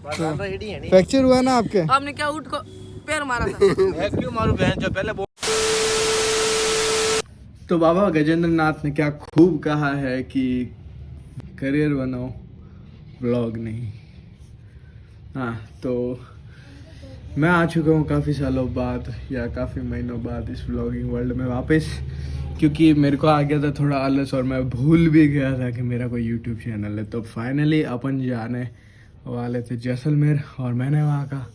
Fracture हुआ ना आपके? आपने क्या उठ को पैर मारा था? मैं क्यों मारूं बहन जो पहले तो बाबा गजेंद्र नाथ ने क्या खूब कहा है कि करियर बनाओ, व्लॉग नहीं। हाँ, तो मैं आ चुका हूँ काफ़ी सालों बाद या काफ़ी महीनों बाद इस व्लॉगिंग वर्ल्ड में वापस, क्योंकि मेरे को आ गया था थोड़ा आलस और मैं भूल भी गया था कि मेरा कोई यूट्यूब चैनल है। तो फाइनली अपन जाने वाले थे जैसलमेर और मैंने वहाँ का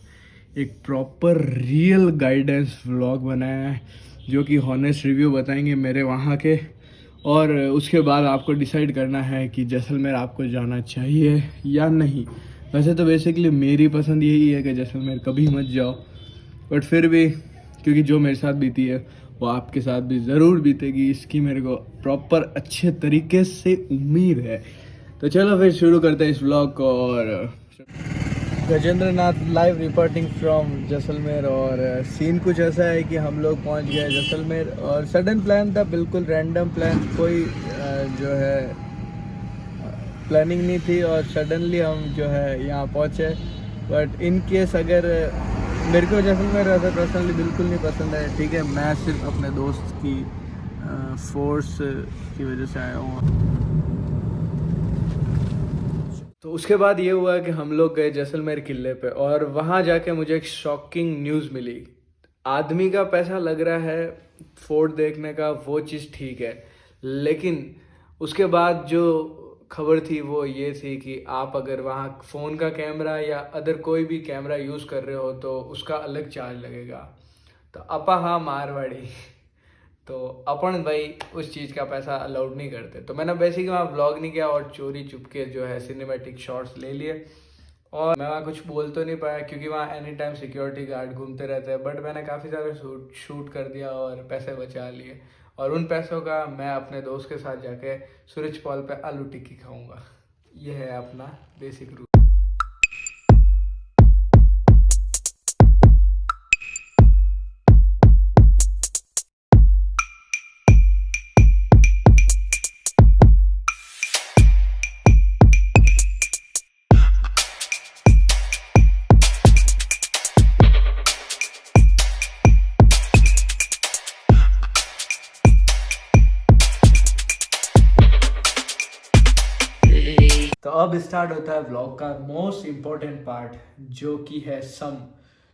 एक प्रॉपर रियल गाइडेंस व्लॉग बनाया है, जो कि हॉनेस्ट रिव्यू बताएंगे मेरे वहाँ के, और उसके बाद आपको डिसाइड करना है कि जैसलमेर आपको जाना चाहिए या नहीं। वैसे तो बेसिकली मेरी पसंद यही है कि जैसलमेर कभी मत जाओ, बट फिर भी क्योंकि जो मेरे साथ बीती है वो आपके साथ भी ज़रूर बीतेगी, इसकी मेरे को प्रॉपर अच्छे तरीके से उम्मीद है। तो चलो फिर शुरू करते हैं इस व्लॉग को। और गजेंद्र नाथ लाइव रिपोर्टिंग फ्रॉम जैसलमेर। और सीन कुछ ऐसा है कि हम लोग पहुंच गए जैसलमेर और सडन प्लान था, बिल्कुल रैंडम प्लान, कोई जो है प्लानिंग नहीं थी और सडनली हम जो है यहाँ पहुँचे। बट इन केस अगर मेरे को जैसलमेर वैसे पर्सनली बिल्कुल नहीं पसंद है, ठीक है, मैं सिर्फ अपने दोस्त की फोर्स की वजह से आया हूँ। तो उसके बाद ये हुआ कि हम लोग गए जैसलमेर किले पे और वहाँ जाके मुझे एक शॉकिंग न्यूज़ मिली। आदमी का पैसा लग रहा है फोर्ट देखने का, वो चीज़ ठीक है, लेकिन उसके बाद जो खबर थी वो ये थी कि आप अगर वहाँ फ़ोन का कैमरा या अदर कोई भी कैमरा यूज़ कर रहे हो तो उसका अलग चार्ज लगेगा। तो अपा हाँ मारवाड़ी, तो अपन भाई उस चीज़ का पैसा अलाउड नहीं करते। तो मैंने बेसिकली वहाँ व्लॉग नहीं किया और चोरी चुपके जो है सिनेमैटिक शॉट्स ले लिए। और मैं वहाँ कुछ बोल तो नहीं पाया क्योंकि वहाँ एनी टाइम सिक्योरिटी गार्ड घूमते रहते हैं, बट मैंने काफ़ी सारे शूट कर दिया और पैसे बचा लिए। और उन पैसों का मैं अपने दोस्त के साथ जाके सूरज पॉल पे आलू टिक्की खाऊंगा। ये है अपना बेसिक रूल। तो अब स्टार्ट होता है व्लॉग का मोस्ट इम्पोर्टेंट पार्ट, जो कि है सम।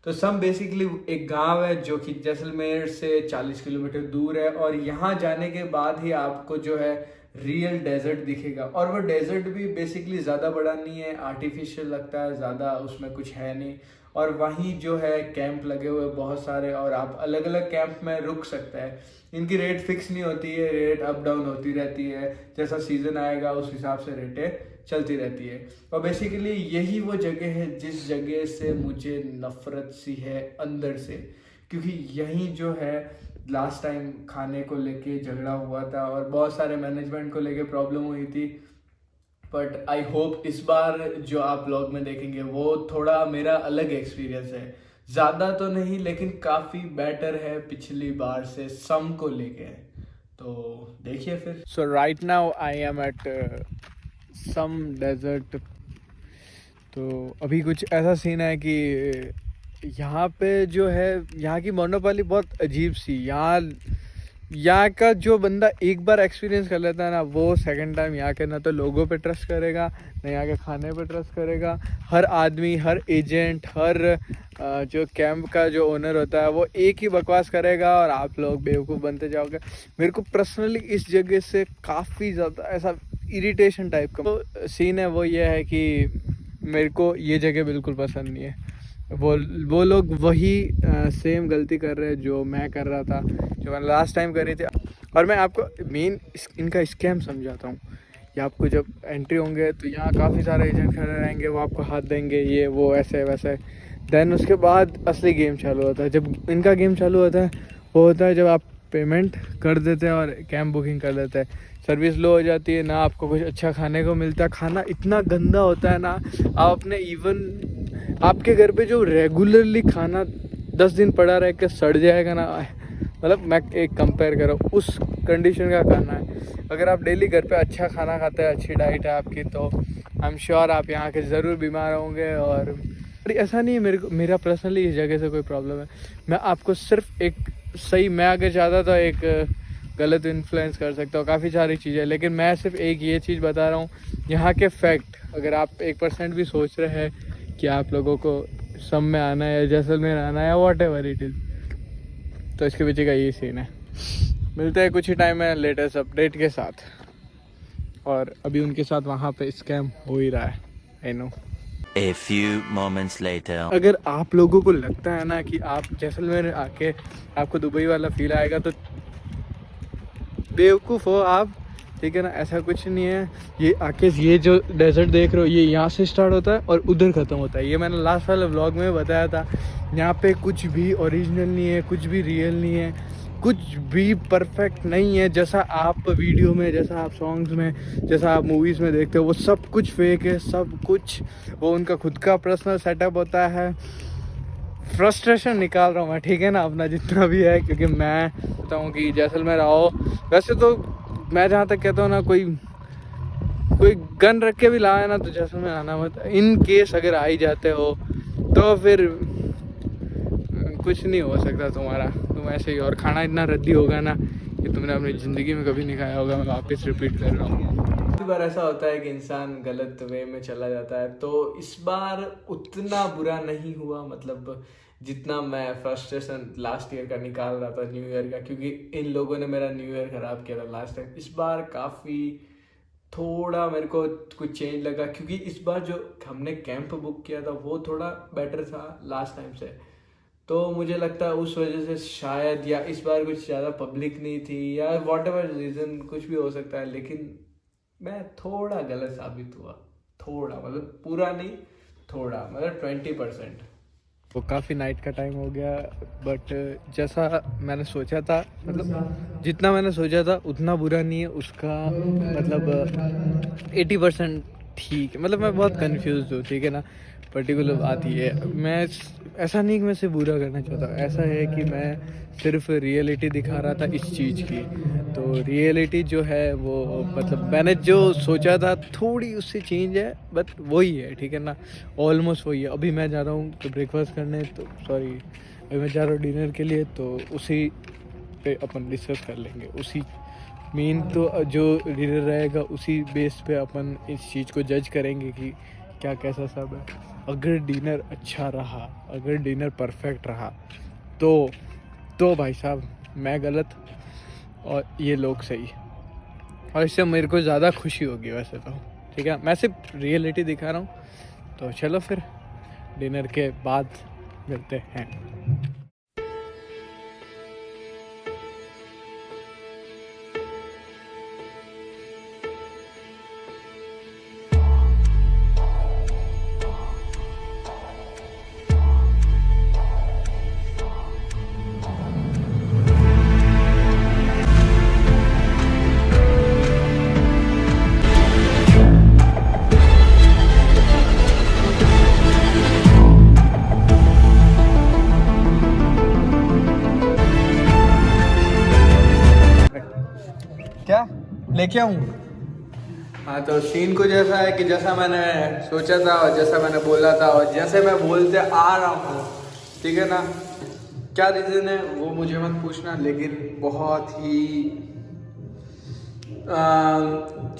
तो सम बेसिकली एक गांव है जो कि जैसलमेर से 40 किलोमीटर दूर है, और यहाँ जाने के बाद ही आपको जो है रियल डेजर्ट दिखेगा। और वो डेजर्ट भी बेसिकली ज़्यादा बड़ा नहीं है, आर्टिफिशियल लगता है, ज़्यादा उसमें कुछ है नहीं। और वहीं जो है कैंप लगे हुए बहुत सारे, और आप अलग अलग कैंप में रुक सकते हैं। इनकी रेट फिक्स नहीं होती है, रेट अप डाउन होती रहती है, जैसा सीज़न आएगा उस हिसाब से रेटें चलती रहती है। और बेसिकली यही वो जगह है जिस जगह से मुझे नफ़रत सी है अंदर से, क्योंकि यहीं जो है लास्ट टाइम खाने को लेके झगड़ा हुआ था और बहुत सारे मैनेजमेंट को लेके प्रॉब्लम हुई थी। बट आई होप इस बार जो आप व्लॉग में देखेंगे वो थोड़ा मेरा अलग एक्सपीरियंस है, ज़्यादा तो नहीं लेकिन काफ़ी बेटर है पिछली बार से सम को लेके। तो देखिए फिर। So right now I am at some desert. तो अभी कुछ ऐसा सीन है कि यहाँ पे जो है यहाँ की मोनोपोली बहुत अजीब सी, यहाँ का जो बंदा एक बार एक्सपीरियंस कर लेता है ना, वो सेकंड टाइम यहाँ के ना तो लोगों पे ट्रस्ट करेगा, ना यहाँ के खाने पे ट्रस्ट करेगा। हर आदमी, हर एजेंट, हर जो कैंप का जो ओनर होता है वो एक ही बकवास करेगा और आप लोग बेवकूफ़ बनते जाओगे। मेरे को पर्सनली इस जगह से काफ़ी ज़्यादा ऐसा इरिटेशन टाइप का तो सीन है, वो ये है कि मेरे को ये जगह बिल्कुल पसंद नहीं है। वो लोग वही सेम गलती कर रहे हैं जो मैं कर रहा था, जो मैंने लास्ट टाइम करी थी। और मैं आपको मेन इनका स्कैम समझाता हूँ। ये आपको जब एंट्री होंगे तो यहाँ काफ़ी सारे एजेंट खड़े रहेंगे, वो आपको हाथ देंगे, ये वो ऐसे वैसे। देन उसके बाद असली गेम चालू होता है। जब इनका गेम चालू होता है वो होता है जब आप पेमेंट कर देते हैं और कैंप बुकिंग कर देते हैं, सर्विस लो हो जाती है, ना आपको कुछ अच्छा खाने को मिलता है, खाना इतना गंदा होता है ना। आप अपने इवन आपके घर पे जो रेगुलरली खाना 10 दिन पड़ा रह के सड़ जाएगा ना, मतलब मैं एक कंपेयर करो उस कंडीशन का खाना है। अगर आप डेली घर पे अच्छा खाना खाते हैं, अच्छी डाइट है आपकी, तो आई एम श्योर आप यहाँ के ज़रूर बीमार होंगे। और ऐसा नहीं है मेरा पर्सनली इस जगह से कोई प्रॉब्लम है। मैं आपको सिर्फ एक सही, मैं अगर चाहता तो एक गलत इन्फ्लुएंस कर सकता हूँ काफ़ी सारी चीज़ें, लेकिन मैं सिर्फ एक ये चीज़ बता रहा हूँ यहाँ के फैक्ट। अगर आप 1% भी सोच रहे हैं कि आप लोगों को सम में आना है या जैसलमेर आना है या वॉट एवर इट इज़, तो इसके पीछे का यही सीन है। मिलते हैं कुछ ही टाइम में लेटेस्ट अपडेट के साथ। और अभी उनके साथ वहाँ पे स्कैम हो ही रहा है, I know. A few moments later. अगर आप लोगों को लगता है ना कि आप जैसलमेर आके आपको दुबई वाला फील आएगा, तो बेवकूफ़ हो आप, ठीक है ना। ऐसा कुछ नहीं है। ये आके ये जो डेजर्ट देख रहे हो, ये यहाँ से स्टार्ट होता है और उधर ख़त्म होता है। ये मैंने लास्ट वाले व्लॉग में बताया था। यहाँ पे कुछ भी ओरिजिनल नहीं है, कुछ भी रियल नहीं है, कुछ भी परफेक्ट नहीं है। जैसा आप वीडियो में, जैसा आप सॉन्ग्स में, जैसा आप मूवीज़ में देखते हो, वो सब कुछ फेक है। सब कुछ वो उनका खुद का पर्सनल सेटअप होता है। फ्रस्ट्रेशन निकाल रहा हूँ मैं, ठीक है ना, अपना जितना भी है, क्योंकि मैं कहता हूँ कि जैसलमेर आओ। वैसे तो मैं जहाँ तक कहता हूँ ना, कोई गन रख के भी लाए ना तो जैसलमेर आना मत। इन केस अगर आ ही जाते हो तो फिर कुछ नहीं हो सकता तुम्हारा, तुम ऐसे ही। और खाना इतना रद्दी होगा ना कि तुमने अपनी ज़िंदगी में कभी नहीं खाया होगा। मैं वापस रिपीट कर रहा हूँ। काफ़ी बार ऐसा होता है कि इंसान गलत वे में चला जाता है, तो इस बार उतना बुरा नहीं हुआ, मतलब जितना मैं फ्रस्ट्रेशन लास्ट ईयर का निकाल रहा था, न्यू ईयर का, क्योंकि इन लोगों ने मेरा न्यू ईयर ख़राब किया था लास्ट टाइम। इस बार काफ़ी थोड़ा मेरे को कुछ चेंज लगा, क्योंकि इस बार जो हमने कैंप बुक किया था वो थोड़ा बेटर था लास्ट टाइम से। तो मुझे लगता है उस वजह से शायद, या इस बार कुछ ज़्यादा पब्लिक नहीं थी, या वॉट एवर रीज़न, कुछ भी हो सकता है। लेकिन मैं थोड़ा गलत साबित हुआ, थोड़ा, मतलब पूरा नहीं, थोड़ा, मतलब 20%। वो काफ़ी नाइट का टाइम हो गया, बट जैसा मैंने सोचा था, मतलब जितना मैंने सोचा था उतना बुरा नहीं है उसका, मतलब 80% ठीक है। मतलब मैं बहुत कंफ्यूज हूँ, ठीक है ना। पर्टिकुलर बात ये है, मैं ऐसा नहीं कि मैं सिर्फ बुरा करना चाहता हूँ, ऐसा है कि मैं सिर्फ रियलिटी दिखा रहा था इस चीज़ की। तो रियलिटी जो है वो, मतलब मैंने जो सोचा था थोड़ी उससे चेंज है, बट वही है, ठीक है ना, ऑलमोस्ट वही है। अभी मैं जा रहा हूँ तो ब्रेकफास्ट करने, तो सॉरी, अभी मैं जा रहा हूँ डिनर के लिए, तो उसी पे अपन डिस्कस कर लेंगे। उसी मेन तो जो डिनर रहेगा उसी बेस पे अपन इस चीज़ को जज करेंगे कि क्या कैसा सब है। अगर डिनर अच्छा रहा, अगर डिनर परफेक्ट रहा, तो भाई साहब मैं गलत और ये लोग सही, और इससे मेरे को ज़्यादा खुशी होगी वैसे तो, ठीक है। मैं सिर्फ रियलिटी दिखा रहा हूँ। तो चलो फिर डिनर के बाद मिलते हैं। क्या लेके आऊँ? हाँ, तो सीन कुछ ऐसा है कि जैसा मैंने सोचा था और जैसा मैंने बोला था और जैसे मैं बोलते आ रहा हूँ, ठीक है ना। क्या रीज़न है वो मुझे मत पूछना, लेकिन बहुत ही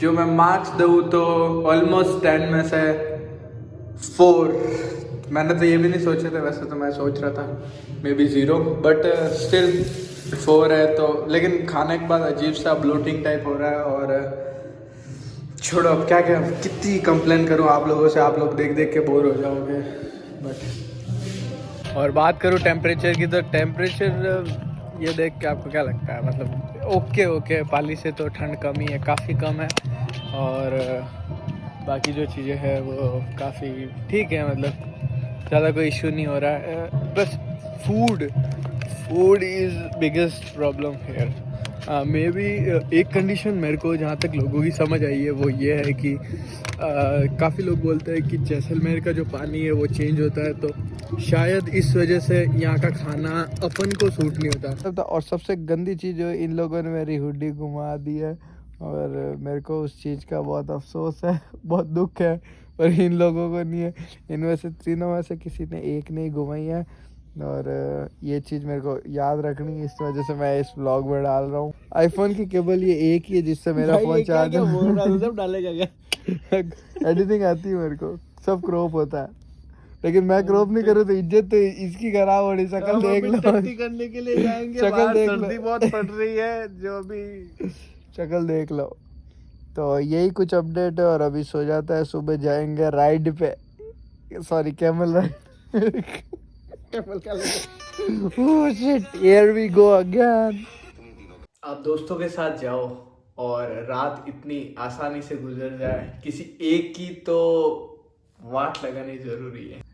जो मैं मार्क्स दूँ तो ऑलमोस्ट 10 में से 4। मैंने तो ये भी नहीं सोचे थे, वैसे तो मैं सोच रहा था मे बी 0, बट स्टिल 4 है। तो लेकिन खाने के बाद अजीब सा ब्लोटिंग टाइप हो रहा है। और छोड़ो, अब क्या क्या कितनी कंप्लेन करूँ आप लोगों से, आप लोग देख देख के बोर हो जाओगे। बट और बात करूँ टेम्परेचर की, तो टेम्परेचर ये देख के आपको क्या लगता है? मतलब ओके पाली से तो ठंड कम ही है, काफ़ी कम है। और बाकी जो चीज़ें हैं वो काफ़ी ठीक है, मतलब ज़्यादा कोई इशू नहीं हो रहा है। बस food is biggest problem here. Maybe एक कंडीशन मेरे को जहाँ तक लोगों की समझ आई है वो ये है कि काफ़ी लोग बोलते हैं कि जैसलमेर का जो पानी है वो चेंज होता है, तो शायद इस वजह से यहाँ का खाना अपन को सूट नहीं होता। और सबसे गंदी चीज़ जो इन लोगों ने मेरी हुडी घुमा दी है, और मेरे को उस चीज़ का बहुत अफसोस है, बहुत दुख है, पर इन लोगों को नहीं है। इनमें से तीनों में से किसी ने एक नहीं घुमाई है, और ये चीज़ मेरे को याद रखनी है, इस वजह से मैं इस व्लॉग में डाल रहा हूँ। आईफोन की केबल ये एक ही है जिससे मेरा फ़ोन चार्ज सब डालेगा क्या? एडिटिंग आती है मेरे को, सब क्रॉप होता है, लेकिन मैं क्रॉप नहीं करूँ तो इज्जत तो इसकी खराब हो रही। शक्ल देख लो, करने के लिए जाएंगे, शक्ल देख लो, सर्दी बहुत पड़ रही है, जो भी शक्ल देख लो। तो यही कुछ अपडेट है, और अभी सो जाता है, सुबह जाएंगे राइड पे, sorry camel ride. Oh shit, here we go again. आप दोस्तों के साथ जाओ और रात इतनी आसानी से गुजर जाए, किसी एक की तो वाट लगानी जरूरी है।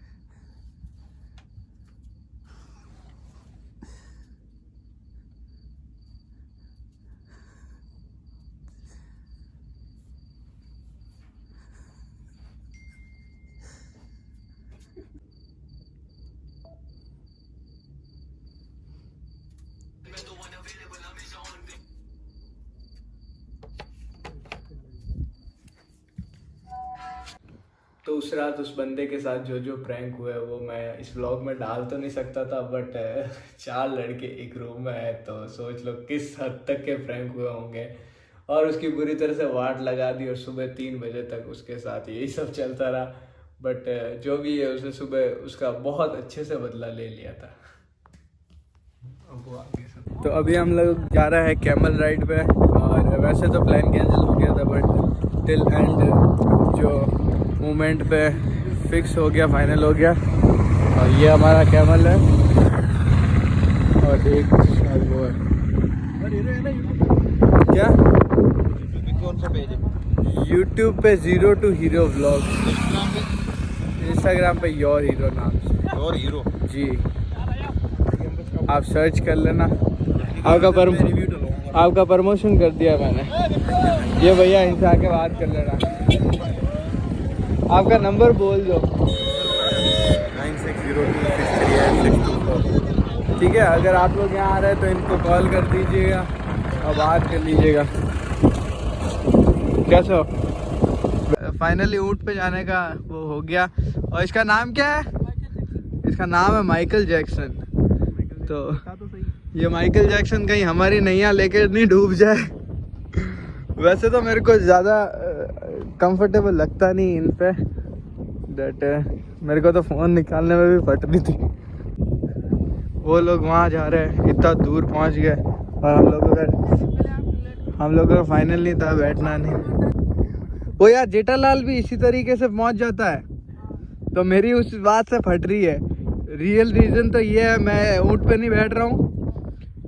तो उस रात उस बंदे के साथ जो जो प्रैंक हुआ है वो मैं इस व्लॉग में डाल तो नहीं सकता था, बट 4 लड़के एक रूम में है तो सोच लो किस हद तक के प्रैंक हुए होंगे। और उसकी बुरी तरह से वाट लगा दी, और सुबह 3 बजे तक उसके साथ यही सब चलता रहा। बट जो भी है उसे सुबह उसका बहुत अच्छे से बदला ले लिया था। तो अभी हम लोग जा रहे हैं कैमल राइड पे, और वैसे तो प्लान कैंसिल हो गया था, बट टिल एंड जो मोमेंट पे फिक्स हो गया, फाइनल हो गया। और ये हमारा कैमल है, और एक शायद वो है क्या, कौन सा पेज है? यूट्यूब पे 0 to Hero व्लॉग, इंस्टाग्राम पे योर हीरो नाम से। और हीरो जी, आप सर्च कर लेना। आपका प्रमोशन कर दिया मैंने। ये भैया इनसे आके बात कर लेना, आपका नंबर बोल दो। 9602638624। ठीक है, अगर आप लोग यहाँ आ रहे हैं तो इनको कॉल कर दीजिएगा और बात कर लीजिएगा। कैसे हो? फाइनली ऊँट पे जाने का वो हो गया। और इसका नाम क्या है? इसका नाम है माइकल जैक्सन। तो ये माइकल जैक्सन कहीं हमारी नैया लेकर नहीं डूब जाए। वैसे तो मेरे को ज़्यादा कंफर्टेबल लगता नहीं इन पे, बट मेरे को तो फ़ोन निकालने में भी फट रही थी। वो लोग वहाँ जा रहे हैं, इतना दूर पहुँच गए, और हम लोगों का फाइनल नहीं था, बैठना नहीं। वो यार जेठालाल भी इसी तरीके से पहुँच जाता है, तो मेरी उस बात से फट रही है। रियल रीज़न तो ये है, मैं ऊँट पे नहीं बैठ रहा हूँ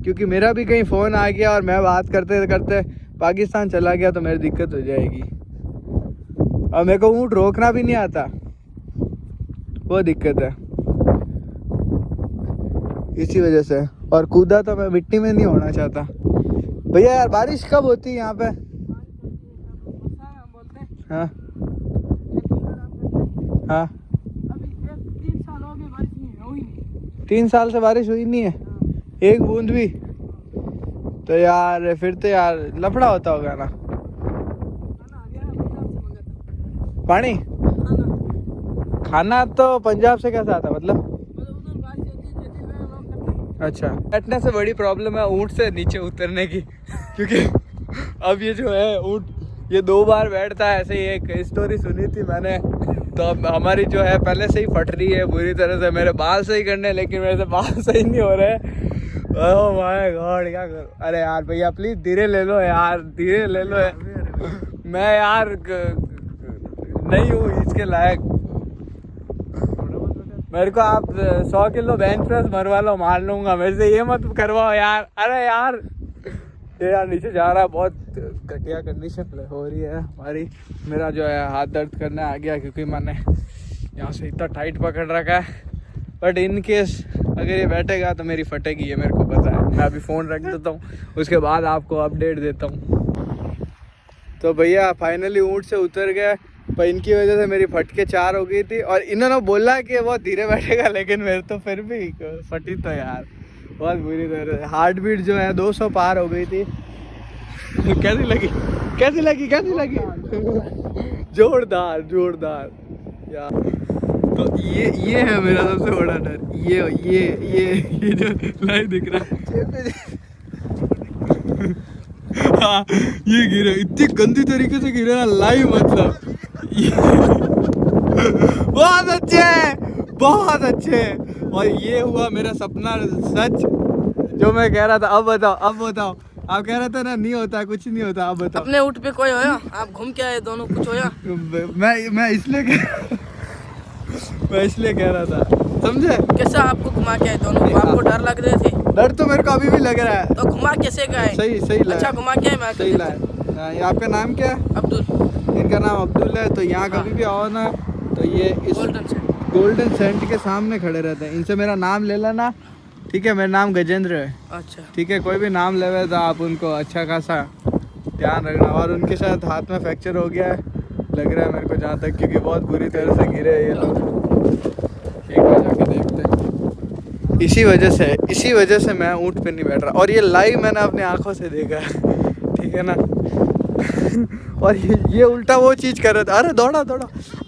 क्योंकि मेरा भी कहीं फ़ोन आ गया और मैं बात करते करते पाकिस्तान चला गया तो मेरी दिक्कत हो जाएगी। और मेरे को ऊँट रोकना भी नहीं आता, वो दिक्कत है इसी वजह से। और कूदा तो मैं मिट्टी में नहीं होना चाहता। भैया यार बारिश कब होती है यहाँ पे? हाँ हाँ, 3 साल से बारिश हुई नहीं है, एक बूंद भी। तो यार फिर तो यार लफड़ा होता होगा ना। पानी खाना तो पंजाब से कैसा आता मतलब? अच्छा, बैठने से बड़ी प्रॉब्लम है ऊँट से नीचे उतरने की क्योंकि अब ये जो है ऊँट ये 2 बार बैठता है। ऐसे ही एक स्टोरी सुनी थी मैंने, तो अब हमारी जो है पहले से ही फट रही है बुरी तरह से। मेरे बाल सही करने, लेकिन मेरे से बाल सही नहीं हो रहे। ओह माय गॉड, क्या करूं? अरे यार भैया प्लीज धीरे ले लो यार, धीरे ले लो यार। मैं यार नहीं हूँ इसके लायक। मेरे को आप 100 किलो बेंच प्रेस मरवा लो, मार लूंगा। मेरे से ये मत करवाओ यार। अरे यार ये यार नीचे जा रहा है, बहुत घटिया कंडीशन हो रही है हमारी। मेरा जो है हाथ दर्द करने आ गया क्योंकि मैंने यहाँ से इतना टाइट पकड़ रखा है। बट इन केस अगर ये बैठेगा तो मेरी फटेगी, ये मेरे को पता है। मैं अभी फ़ोन रख देता हूँ, उसके बाद आपको अपडेट देता हूँ। तो भैया फाइनली ऊँट से उतर गए, पर इनकी वजह से मेरी फटके 4 हो गई थी। और इन्होंने बोला कि वो धीरे बैठेगा, लेकिन मेरे तो फिर भी फटी तो यार बहुत बुरी तरह। हार्ट बीट जो है 200 पार हो गई थी। कैसी लगी कैसी लगी कैसी लगी? जोरदार जोरदार यार। तो ये है मेरा सबसे बड़ा डर, ये जो लाइव दिख रहा है। हाँ, ये गिरा इतनी गंदी तरीके से गिरा ना लाइव, मतलब बहुत अच्छे बहुत अच्छे। और ये हुआ मेरा सपना सच, जो मैं कह रहा था। अब बताओ आप कह रहे थे ना नहीं होता कुछ नहीं होता, अब बताओ। अपने ऊँट पे कोई होया? आप घूम के आए दोनों, कुछ होया? मैं इसलिए कह रहा था, समझे? कैसा आपको घुमा के आए दोनों? आपको डर लग रहे थे? डर तो मेरे को अभी भी लग रहा है। तो घुमा कैसे गए? सही लाए। अच्छा घुमा के आए? मैं सही लाए। ये आपका नाम क्या है? अब्दुल। इनका नाम अब्दुल है। तो यहाँ कभी भी आओ ना, तो ये इस गोल्डन सेंट के सामने खड़े रहते हैं। इनसे मेरा नाम ले लेना, ठीक है? मेरा नाम गजेंद्र है। अच्छा ठीक है, कोई भी नाम लेवे तो आप उनको अच्छा खासा ध्यान रखना। और उनके साथ हाथ में फ्रैक्चर हो गया है लग रहा है मेरे को, जहाँ तक, क्योंकि बहुत बुरी तरह से गिरे हैं ये लोग। एक बार जाके देखते हैं। इसी वजह से मैं ऊँट पे नहीं बैठ रहा। और ये लाइव मैंने अपनी आंखों से देखा है, ठीक है ना? और ये उल्टा वो चीज़ कर रहा था, अरे दौड़ा।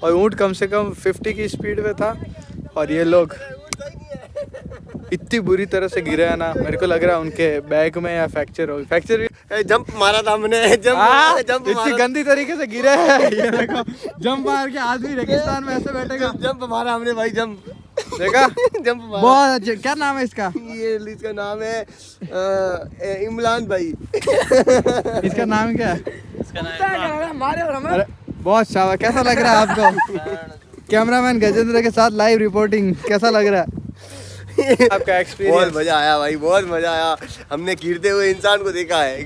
और ऊँट कम से कम 50 की स्पीड पे था, और ये लोग इतनी बुरी तरह से गिरे हैं ना, मेरे को लग रहा है उनके बैक में या फ्रैक्चर हो, फ्रैक्चर भी जंप मारा था हमने, जंप इतनी गंदी तरीके से गिरे हैं। ये देखो, जंप मार के आदमी रेगिस्तान में ऐसे बैठेगा। जंप मारा हमने भाई, जंप देखा? जंप मारा। बहुत अच्छे। क्या नाम है इसका? इसका नाम है इमरान भाई। इसका नाम क्या है? मारे और हमें। अरे बहुत शाबाश। कैसा लग रहा है आपको? कैमरामैन गजेंद्र के साथ लाइव रिपोर्टिंग, कैसा लग रहा है आपका एक्सपीरियंस? बहुत मजा आया भाई, बहुत मजा आया। हमने गिरते हुए इंसान को देखा है,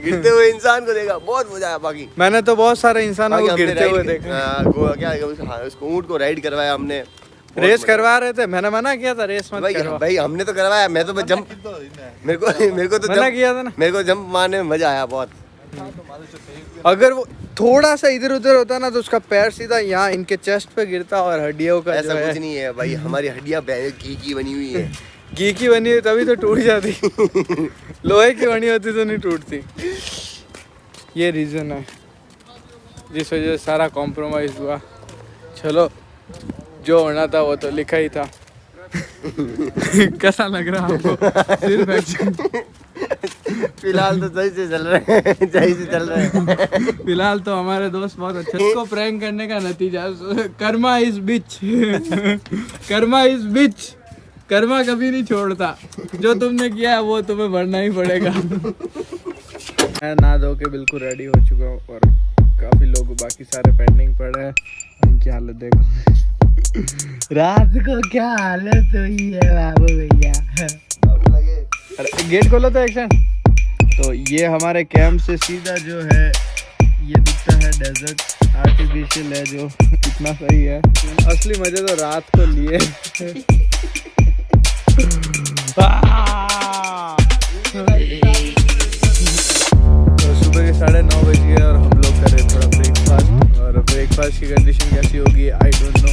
बहुत मजा आया। बाकी मैंने तो बहुत सारे इंसानों को गिरते हुए देखा। क्या उसको ऊँट को राइड करवाया हमने, रेस करवा रहे थे, मैंने मना किया था रेस मत करवा। भाई हमने तो करवाया। मैं तो जंप, मेरे को तो मना किया था ना। मेरे को जंप मारने में मजा आया बहुत। अगर वो थोड़ा सा इधर उधर होता ना, तो उसका पैर सीधा यहाँ इनके चेस्ट पे गिरता, और हड्डियों का ऐसा जो है, कुछ नहीं है भाई, हमारी हड्डियां घी की बनी हुई है। घी की बनी हुई तभी तो टूट जाती। लोहे की बनी होती तो नहीं टूटती। ये रीज़न है जिस वजह से सारा कॉम्प्रोमाइज़ हुआ। चलो, जो होना था वो तो लिखा ही था। कैसा लग रहा है आपको? सिर्फ एक्शन फिलहाल तो सही से चल रहे हैं। फिलहाल तो हमारे दोस्त बहुत अच्छे। इसको प्रैंक करने का नतीजा, कर्मा इज बिच। कर्मा कभी नहीं छोड़ता। जो तुमने किया है वो तुम्हें भरना ही पड़ेगा। मैं नहा धो के बिल्कुल रेडी हो चुका हूँ, और काफी लोग बाकी सारे पेंडिंग पड़े हैं। इनकी हालत देखो। रात को क्या हालत हुई है बाबू भैया। अरे गेट खोलो तो एक्शन। तो ये हमारे कैंप से सीधा जो है ये दिखता है डेजर्ट, आर्टिफिशियल है जो इतना सही है। असली मजे तो रात को लिए। तो सुबह के 9:30 बज गए, और हम लोग कर रहे थोड़ा ब्रेकफास्ट। और ब्रेकफास्ट की कंडीशन कैसी होगी I don't know,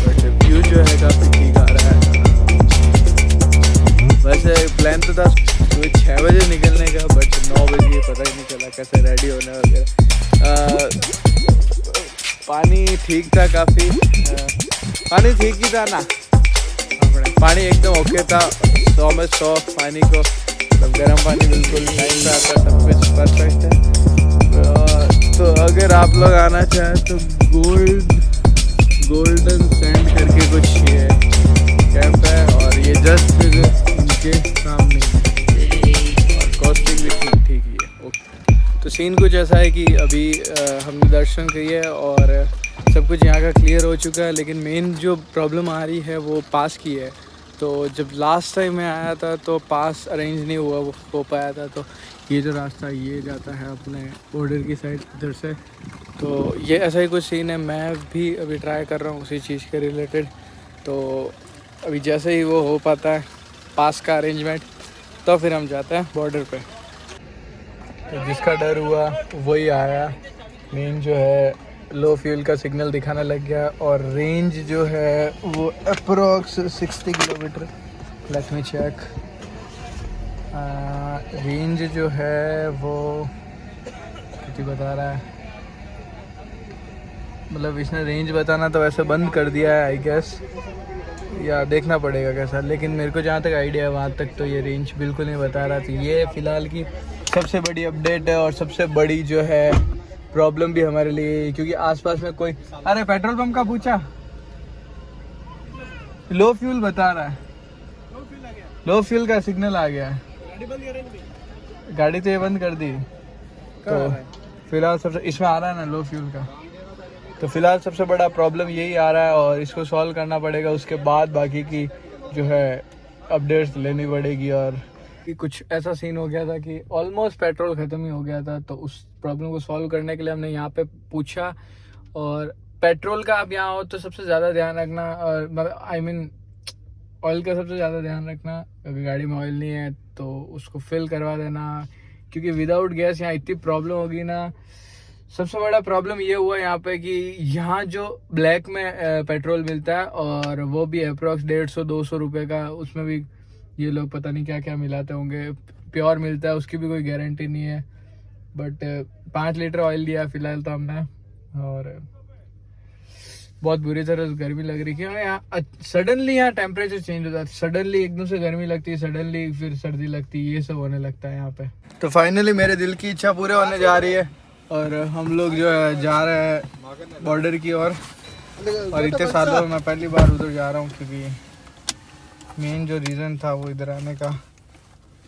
but view जो है काफ़ी ठीक आ रहा है। वैसे प्लान तो था 6 बजे निकलने का, बट 9 बजे पता ही नहीं चला कैसे रेडी होने वगैरह। पानी ठीक था काफ़ी, पानी ठीक ही था ना, पानी एकदम ओके था। 100 में 100 पानी को, मतलब गर्म पानी बिल्कुल टाइम पे आता, सब कुछ परफेक्ट है। तो अगर आप लोग आना चाहें तो गोल्डन सैंड करके कुछ ये कैंप है, और ये जस्ट फिर इनके सामने, और कॉस्टिंग भी ठीक ही है। ओके, तो सीन कुछ ऐसा है कि अभी हमने दर्शन किए और सब कुछ यहाँ का क्लियर हो चुका है, लेकिन मेन जो प्रॉब्लम आ रही है वो पास की है। तो जब लास्ट टाइम मैं आया था तो पास अरेंज नहीं हो पाया था। तो ये जो रास्ता ये जाता है अपने बॉर्डर की साइड इधर से, तो ये ऐसा ही कुछ सीन है। मैं भी अभी ट्राई कर रहा हूँ उसी चीज़ के रिलेटेड। तो अभी जैसे ही वो हो पाता है पास का अरेंजमेंट, तो फिर हम जाते हैं बॉर्डर पे। तो जिसका डर हुआ वही आया। मेन जो है लो फ्यूल का सिग्नल दिखाने लग गया और रेंज जो है वो approx 60 kilometre. Let me check. Range जो है वो कितनी बता रहा है, मतलब इसने रेंज बताना तो वैसे बंद कर दिया है आई गेस, या देखना पड़ेगा कैसा, लेकिन मेरे को जहाँ तक आइडिया है वहाँ तक तो ये रेंज बिल्कुल नहीं बता रहा। तो ये फ़िलहाल की सबसे बड़ी अपडेट है और सबसे बड़ी जो है प्रॉब्लम भी हमारे लिए, क्योंकि आसपास में कोई, अरे पेट्रोल पंप का पूछा, लो फ्यूल बता रहा है, लो फ्यूल का सिग्नल आ गया है। गाड़ी तो ये बंद कर दी। तो फिलहाल सबसे इसमें आ रहा है ना लो फ्यूल का, तो फिलहाल सबसे बड़ा प्रॉब्लम यही आ रहा है और इसको सॉल्व करना पड़ेगा। उसके बाद बाकी की जो है अपडेट्स लेनी पड़ेगी। और कि कुछ ऐसा सीन हो गया था कि ऑलमोस्ट पेट्रोल ख़त्म ही हो गया था, तो उस प्रॉब्लम को सॉल्व करने के लिए हमने यहाँ पे पूछा। और पेट्रोल का आप यहाँ हो तो सबसे ज़्यादा ध्यान रखना, और आई मीन ऑयल का सबसे ज़्यादा ध्यान रखना। अगर गाड़ी में ऑयल नहीं है तो उसको फिल करवा देना, क्योंकि विदाउट गैस यहाँ इतनी प्रॉब्लम होगी ना। सबसे बड़ा प्रॉब्लम ये हुआ यहाँ पे कि यहाँ जो ब्लैक में पेट्रोल मिलता है और वो भी अप्रॉक्स 150-200 रुपये का, उसमें भी ये लोग पता नहीं क्या क्या मिलाते होंगे। प्योर मिलता है उसकी भी कोई गारंटी नहीं है। बट 5 लीटर ऑयल लिया फिलहाल तो हमने, और बहुत बुरी तरह गर्मी लग रही है यहाँ। सडनली यहाँ टेम्परेचर चेंज होता है, सडनली एकदम से गर्मी लगती है, सडनली फिर सर्दी लगती है, ये सब होने लगता है यहाँ पे। तो फाइनली मेरे दिल की इच्छा पूरे होने जा रही है और हम लोग जो है जा रहे हैं बॉर्डर की ओर। और इतने सालों में मैं पहली बार उधर जा रहा हूँ, क्योंकि मेन जो रीज़न था वो इधर आने का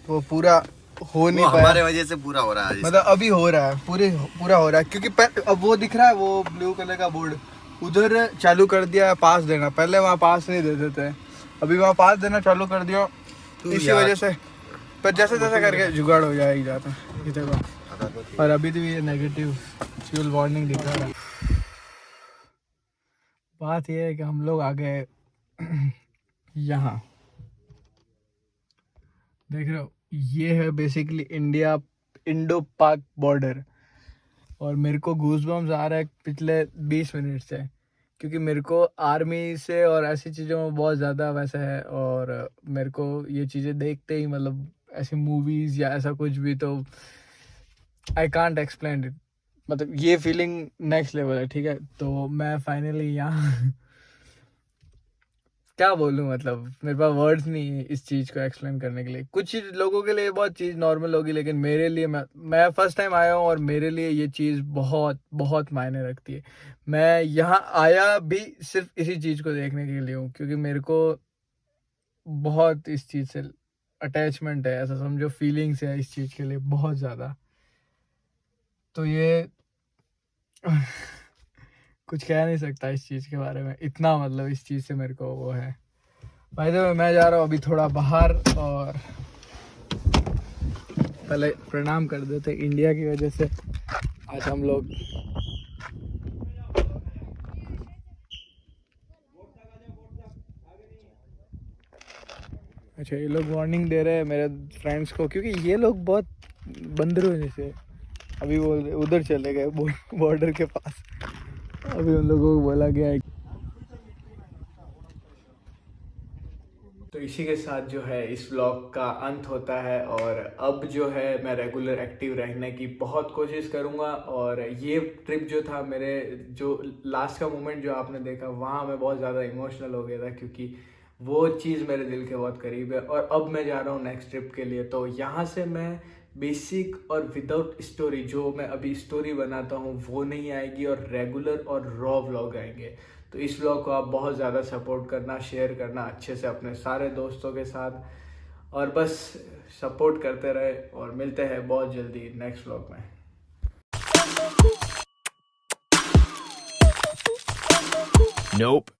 वो पूरा हो नहीं पाया। हमारे वजह से पूरा हो रहा है, मतलब अभी हो रहा है, पूरा हो रहा है, क्योंकि अब वो दिख रहा है वो ब्लू कलर का बोर्ड, उधर चालू कर दिया है पास देना। पहले वहाँ पास नहीं देते थे, अभी वहाँ पास देना चालू कर दिया। इसी वजह से पर जैसे तैसे करके जुगाड़ हो जाएगी जाता इधर। और अभी तो ये नेगेटिव फ्यूल वार्निंग दिखा रहा है। बात ये है कि हम लोग आ गए यहाँ, देख रहे हो, ये है बेसिकली इंडो पाक बॉर्डर। और मेरे को गूज़बम्स आ रहा है पिछले 20 मिनट से, क्योंकि मेरे को आर्मी से और ऐसी चीज़ों में बहुत ज़्यादा वैसा है। और मेरे को ये चीज़ें देखते ही, मतलब ऐसी मूवीज़ या ऐसा कुछ भी, तो आई कांट एक्सप्लेन इट, मतलब ये फीलिंग नेक्स्ट लेवल है, ठीक है। तो मैं फाइनली यहाँ क्या बोलूँ, मतलब मेरे पास वर्ड्स नहीं है इस चीज़ को एक्सप्लेन करने के लिए। कुछ लोगों के लिए बहुत चीज़ नॉर्मल होगी, लेकिन मेरे लिए, मैं फर्स्ट टाइम आया हूँ और मेरे लिए ये चीज़ बहुत बहुत मायने रखती है। मैं यहाँ आया भी सिर्फ इसी चीज़ को देखने के लिए हूँ, क्योंकि मेरे को बहुत इस चीज़ से अटैचमेंट है, ऐसा समझो, फीलिंग्स है इस चीज़ के लिए बहुत ज़्यादा। तो ये कुछ कह नहीं सकता इस चीज़ के बारे में, इतना मतलब इस चीज़ से मेरे को वो है। भाई तो मैं जा रहा हूँ अभी थोड़ा बाहर, और पहले प्रणाम कर देते इंडिया की वजह से आज हम लोग। अच्छा, ये लोग वार्निंग दे रहे हैं मेरे फ्रेंड्स को, क्योंकि ये लोग बहुत बंदरों जैसे, अभी वो उधर चले गए बॉर्डर के पास। अभी उन लोगों को बोला गया है। तो इसी के साथ जो है इस व्लॉग का अंत होता है, और अब जो है मैं रेगुलर एक्टिव रहने की बहुत कोशिश करूँगा। और ये ट्रिप जो था, मेरे जो लास्ट का मोमेंट जो आपने देखा, वहाँ मैं बहुत ज़्यादा इमोशनल हो गया था, क्योंकि वो चीज़ मेरे दिल के बहुत करीब है। और अब मैं जा रहा हूँ नेक्स्ट ट्रिप के लिए, तो यहाँ से मैं बेसिक और विदाउट स्टोरी, जो मैं अभी स्टोरी बनाता हूँ वो नहीं आएगी, और रेगुलर और रॉ व्लॉग आएंगे। तो इस व्लॉग को आप बहुत ज़्यादा सपोर्ट करना, शेयर करना अच्छे से अपने सारे दोस्तों के साथ, और बस सपोर्ट करते रहे। और मिलते हैं बहुत जल्दी नेक्स्ट व्लॉग में। Nope.